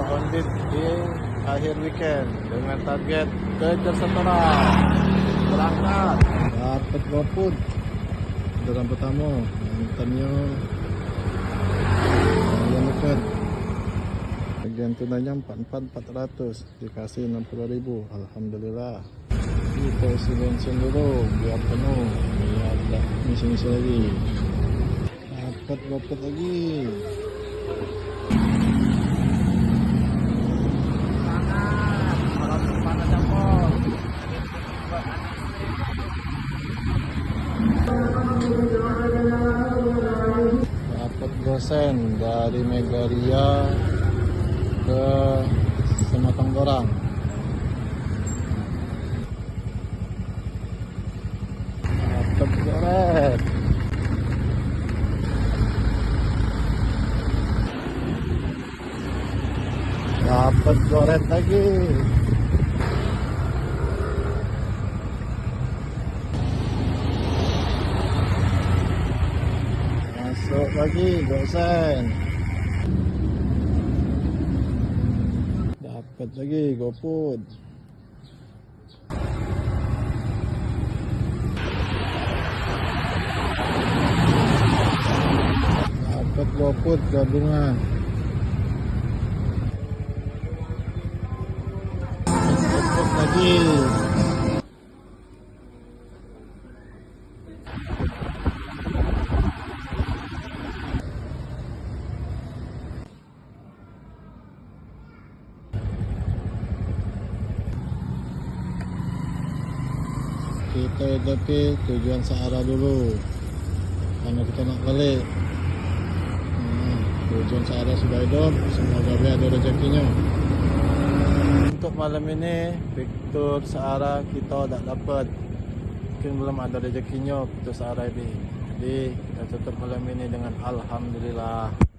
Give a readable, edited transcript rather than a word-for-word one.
atau ondit di akhir weekend dengan target kejar setara. Berangkat dapat GoFood dalam pertama mantannya yang dekat bagian tunanya 400 dikasih 60.000. Alhamdulillah. Kita isi bensin dulu biar penuh, biar tidak ngisi-ngisi lagi. Dapat GoFood lagi. Dapat gosen dari Megaria ke Sematang Gorang. Dapat goret. Dapat goret lagi. Masuk lagi gosen. Dapat lagi GoFood. Dapat GoFood gabungan. GoFood lagi. Kita hadapi tujuan searah dulu karena kita nak balik. Tujuan searah sudah hidup, semoga ada rezekinya. Untuk malam ini Victor searah kita tak dapat, mungkin belum ada rezekinya Victor searah ini. Jadi kita tutup malam ini dengan alhamdulillah.